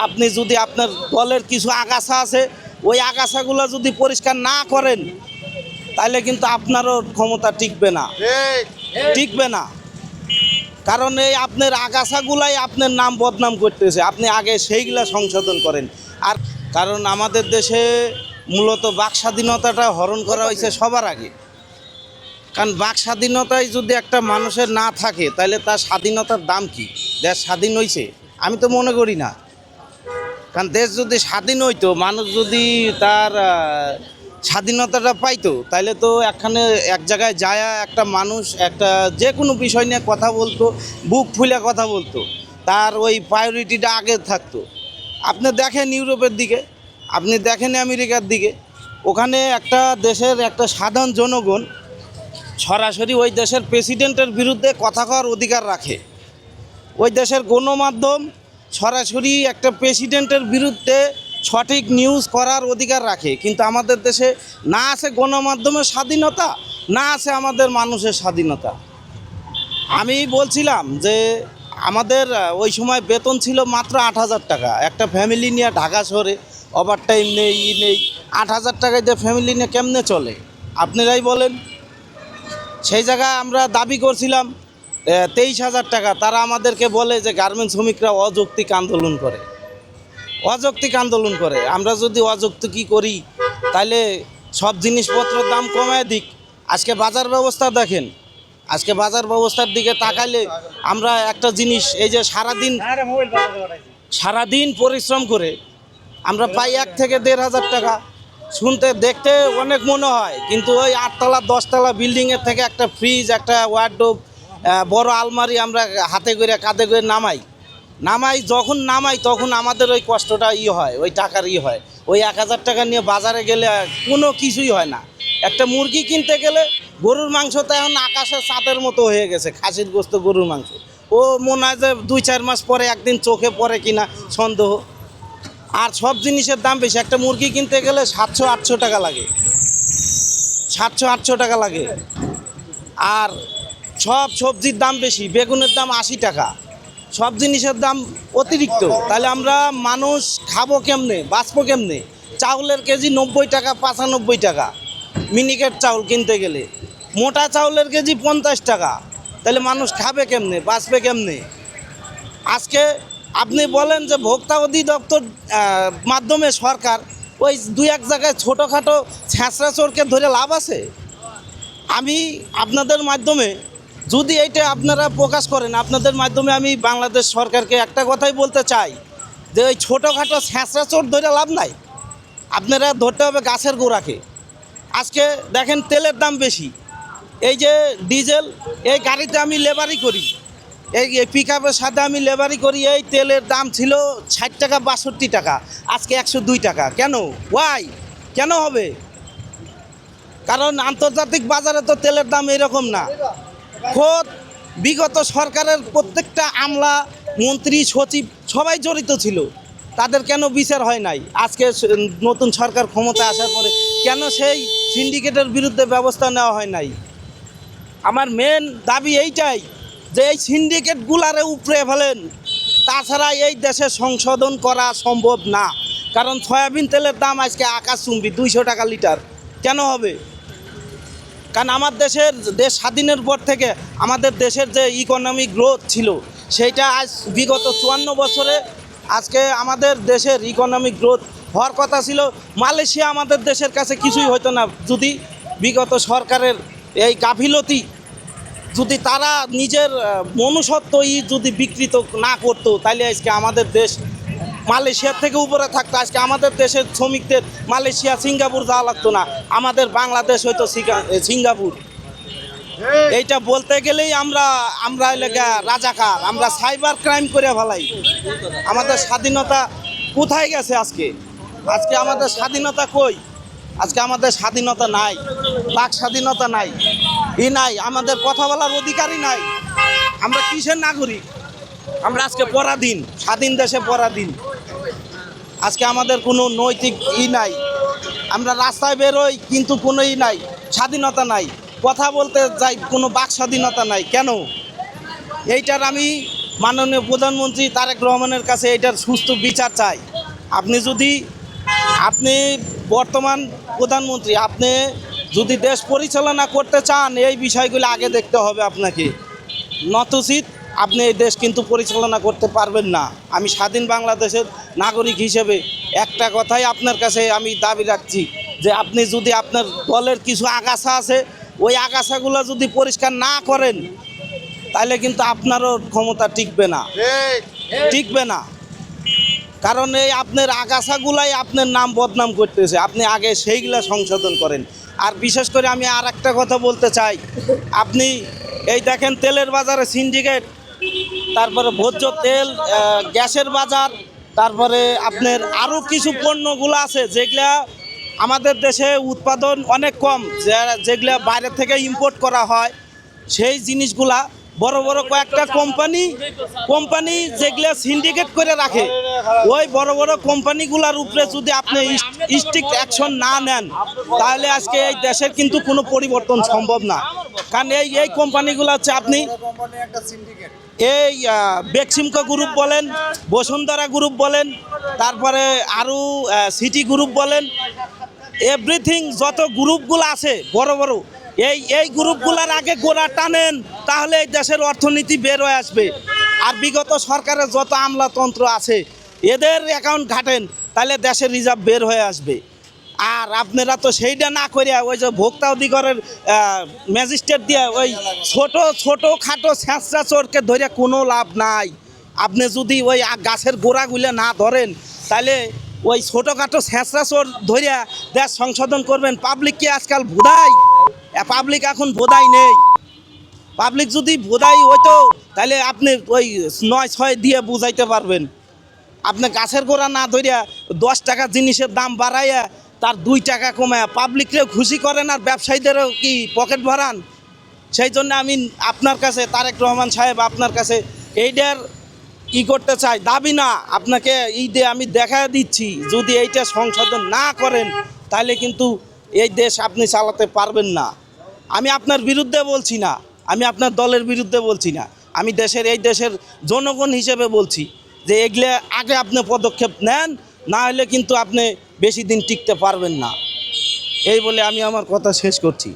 আপনি যদি আপনার দলের কিছু আগাছা আছে ওই আগাছাগুলো যদি পরিষ্কার না করেন তাহলে কিন্তু আপনারও ক্ষমতা টিকবে না কারণ এই আপনার আগাছাগুলাই আপনার নাম বদনাম করতেছে। আপনি আগে সেইগুলা সংশোধন করেন। আর কারণ আমাদের দেশে মূলত বাক স্বাধীনতাটা হরণ করা হয়েছে সবার আগে। কারণ বাক স্বাধীনতায় যদি একটা মানুষের না থাকে তাহলে তার স্বাধীনতার দাম কি? দেশ স্বাধীন হয়েছে? আমি তো মনে করি না। কারণ দেশ যদি স্বাধীন হইতো, মানুষ যদি তার স্বাধীনতাটা পাইতো, তাহলে তো এক জায়গায় যায় একটা মানুষ একটা যে কোনো বিষয় নিয়ে কথা বলতো, বুক ফুলে কথা বলতো, তার ওই প্রায়োরিটিটা আগে থাকতো। আপনি দেখেন ইউরোপের দিকে, আপনি দেখেন আমেরিকার দিকে, ওখানে একটা দেশের একটা সাধারণ জনগণ সরাসরি ওই দেশের প্রেসিডেন্টের বিরুদ্ধে কথা কওয়ার অধিকার রাখে। ওই দেশের গণমাধ্যম সরাসরি একটা প্রেসিডেন্টের বিরুদ্ধে সঠিক নিউজ করার অধিকার রাখে। কিন্তু আমাদের দেশে না আছে গণমাধ্যমের স্বাধীনতা, না আছে আমাদের মানুষের স্বাধীনতা। আমি বলছিলাম যে আমাদের ওই সময় বেতন ছিল মাত্র ৮,০০০ টাকা। একটা ফ্যামিলি নিয়ে ঢাকা শহরে ওভার টাইম নেই, নেই, ৮,০০০ টাকায় দিয়ে ফ্যামিলি নিয়ে কেমনে চলে আপনারাই বলেন। সেই জায়গায় আমরা দাবি করছিলাম ২৩,০০০ টাকা। তারা আমাদেরকে বলে যে গার্মেন্টস শ্রমিকরা অযৌক্তিক আন্দোলন করে। আমরা যদি অযৌক্তিকই করি তাহলে সব জিনিসপত্রের দাম কমায় দিক। আজকে বাজার ব্যবস্থা দেখেন, আজকে বাজার ব্যবস্থার দিকে তাকাইলে আমরা একটা জিনিস, এই যে সারাদিন পরিশ্রম করে আমরা পাই ১ থেকে ১,৫০০ টাকা। শুনতে দেখতে অনেক মনে হয়, কিন্তু ওই ৮তলা ১০তলা বিল্ডিংয়ের থেকে একটা ফ্রিজ, একটা ওয়ার্ডরোব, বড় আলমারি আমরা হাতে করে কাঁধে করে নামাই যখন তখন আমাদের ওই কষ্টটা হয়, ওই টাকার হয়। ওই ১,০০০ টাকা নিয়ে বাজারে গেলে কোনো কিছুই হয় না। একটা মুরগি কিনতে গেলে গরুর মাংস তো এখন আকাশের চাঁদের মতো হয়ে গেছে, খাসির গোস্ত গরুর মাংস। ও মনে হয় যে ২-৪ মাস পরে একদিন চোখে পড়ে কিনা সন্দেহ। আর সব জিনিসের দাম বেশি। একটা মুরগি কিনতে গেলে ৭০০-৮০০ টাকা লাগে, ৭০০-৮০০ টাকা লাগে। আর সব সবজির দাম বেশি, বেগুনের দাম ৮০ টাকা, সব জিনিসের দাম অতিরিক্ত। তাহলে আমরা মানুষ খাবো কেমনে, বাঁচবো কেমনে? চাউলের কেজি ৯০ টাকা, ৯৫ টাকা মিনিকেট চাউল কিনতে গেলে, মোটা চাউলের কেজি ৫০ টাকা। তাহলে মানুষ খাবে কেমনে, বাঁচবে কেমনে? আজকে আপনি বলেন যে ভোক্তা অধিদপ্তর মাধ্যমে সরকার ওই ২-১ জায়গায় ছোটোখাটো ছ্যাঁচড়া চোরকে ধরে লাভ আছে? আমি আপনাদের মাধ্যমে যদি এইটা আপনারা প্রকাশ করেন, আপনাদের মাধ্যমে আমি বাংলাদেশ সরকারকে একটা কথাই বলতে চাই যে ওই ছোটোখাটো ছ্যাঁচড়া চোর ধরে লাভ নাই, আপনারা ধরতে হবে গাছের গোড়াকে। আজকে দেখেন তেলের দাম বেশি, এই যে ডিজেল, এই গাড়িতে আমি লেবারি করি, এই পিক আপের সাথে আমি লেবারি করি, এই তেলের দাম ছিল ৬০ টাকা ৬২ টাকা, আজকে ১০২ টাকা। কেন? ওয়াই? কেন হবে? কারণ আন্তর্জাতিক বাজারে তো তেলের দাম এরকম না। খোদ বিগত সরকারের প্রত্যেকটা আমলা, মন্ত্রী, সচিব সবাই জড়িত ছিল, তাদের কেন বিচার হয় নাই? আজকে নতুন সরকার ক্ষমতা আসার পরে কেন সেই সিন্ডিকেটের বিরুদ্ধে ব্যবস্থা নেওয়া হয় নাই? আমার মেন দাবি এইটাই যে এই সিন্ডিকেটগুলারে উপড়ে ফেলেন, তাছাড়া এই দেশে সংশোধন করা সম্ভব না। কারণ সয়াবিন তেলের দাম আজকে আকাশচুম্বী, ২০০ টাকা লিটার। কেন হবে? কারণ দেশ স্বাধীনের পর থেকে আমাদের দেশের যে ইকোনমিক গ্রোথ ছিল সেইটা আজ বিগত ৫৪ বছরে আজকে আমাদের দেশের ইকোনমিক গ্রোথ হওয়ার কথা ছিল। মালয়েশিয়া আমাদের দেশের কাছে কিছুই হতো না যদি বিগত সরকারের এই গাফিলতি, যদি তারা নিজের মনুষ্যত্বই যদি বিকৃত না করতো, তাহলে আজকে আমাদের দেশ মালয়েশিয়ার থেকে উপরে থাকতো। আজকে আমাদের দেশের শ্রমিকদের মালয়েশিয়া, সিঙ্গাপুর যাওয়া লাগতো না, আমাদের বাংলাদেশ হয়তো সিঙ্গাপুর। এইটা বলতে গেলেই আমরা এলাকা রাজাকার, আমরা সাইবার ক্রাইম করে ফেলাই। আমাদের স্বাধীনতা কোথায় গেছে? আজকে আমাদের স্বাধীনতা কই? আজকে আমাদের স্বাধীনতা নাই, বাক স্বাধীনতা নাই, নাই, আমাদের কথা বলার অধিকারই নাই। আমরা কিসের নাগরিক? আমরা আজকে পরাধীন, স্বাধীন দেশে পরাধীন। আজকে আমাদের কোনো নৈতিক নাই। আমরা রাস্তায় বেরোই কিন্তু কোনো নাই, স্বাধীনতা নাই। কথা বলতে যাই, কোনো বাক স্বাধীনতা নাই। কেন? এইটার আমি মাননীয় প্রধানমন্ত্রী তারেক রহমানের কাছে এটার সুস্থ বিচার চাই। আপনি বর্তমান প্রধানমন্ত্রী, আপনি যদি দেশ পরিচালনা করতে চান এই বিষয়গুলো আগে দেখতে হবে আপনাকে, নতচিত আপনি এই দেশ কিন্তু পরিচালনা করতে পারবেন না। আমি স্বাধীন বাংলাদেশের নাগরিক হিসেবে একটা কথাই আপনার কাছে আমি দাবি রাখছি, যে আপনি যদি আপনার দলের কিছু আগাছা আছে ওই আগাছাগুলো যদি পরিষ্কার না করেন তাহলে কিন্তু আপনারও ক্ষমতা টিকবে না। কারণ এই আপনার আগাছাগুলাই আপনার নাম বদনাম করতেছে, আপনি আগে সেইগুলা সংশোধন করেন। আর বিশেষ করে আমি আর একটা কথা বলতে চাই, আপনি এই দেখেন তেলের বাজারে সিন্ডিকেট, তারপরে ভোজ্য তেল, গ্যাসের বাজার, তারপরে আপনার আরও কিছু পণ্যগুলো আছে যেগুলা আমাদের দেশে উৎপাদন অনেক কম, যেগুলা বাইরে থেকে ইম্পোর্ট করা হয়, সেই জিনিসগুলা বড় বড় কয়েকটা কোম্পানি যেগুলা সিন্ডিকেট করে রাখে, ওই বড় বড় কোম্পানিগুলোর উপরে যদি আপনি স্ট্রিক্ট অ্যাকশন না নেন তাহলে আজকে এই দেশের কিন্তু কোনো পরিবর্তন সম্ভব না। কারণ এই কোম্পানিগুলো হচ্ছে আপনি এই বেক্সিমকো গ্রুপ বলেন, বসুন্ধরা গ্রুপ বলেন, তারপরে আরও সিটি গ্রুপ বলেন, এভরিথিং যত গ্রুপগুলো আছে বড় বড়, এই গ্রুপগুলোর আগে গোড়া টানেন, তাহলে এই দেশের অর্থনীতি বের হয়ে আসবে। আর বিগত সরকারের যত আমলাতন্ত্র আছে এদের অ্যাকাউন্ট ঘাটেন, তাহলে দেশের রিজার্ভ বের হয়ে আসবে। আর আপনারা তো সেইটা না করিয়া ওই যে ভোক্তা অধিকারের ম্যাজিস্ট্রেট দিয়ে ওই ছোটো খাটো ছ্যাঁচড়া চোরকে ধরে কোনো লাভ নাই। আপনি যদি ওই গাছের গোড়াগুলো না ধরেন তাহলে ওই ছোটোখাটো ছ্যাঁচড়া চোর ধরিয়া দেশ সংশোধন করবেন। পাবলিককে আজকাল বোধায়, পাবলিক এখন বোধাই নেই। পাবলিক যদি বোধাই হইতো তাহলে আপনি ওই 9-6 দিয়ে বুঝাইতে পারবেন। আপনি গাছের গোড়া না ধরিয়া 10 টাকা জিনিসের দাম বাড়াইয়া তার 2 টাকা কমায় পাবলিককেও খুশি করেন আর ব্যবসায়ীদেরও কি পকেট ভরান। সেই জন্য আমি আপনার কাছে তারেক রহমান সাহেব আপনার কাছে এইটার করতে চাই, দাবি না আপনাকে দিয়ে আমি দেখা দিচ্ছি, যদি এইটা সংশোধন না করেন তাহলে কিন্তু এই দেশ আপনি চালাতে পারবেন না। আমি আপনার বিরুদ্ধে বলছি না, আমি আপনার দলের বিরুদ্ধে বলছি না, আমি এই দেশের জনগণ হিসেবে বলছি যে এগুলো আগে আপনি পদক্ষেপ নেন, না হলে কিন্তু আপনি বেশি দিন টিকতে পারবেন না। এই বলে আমি আমার কথা শেষ করছি।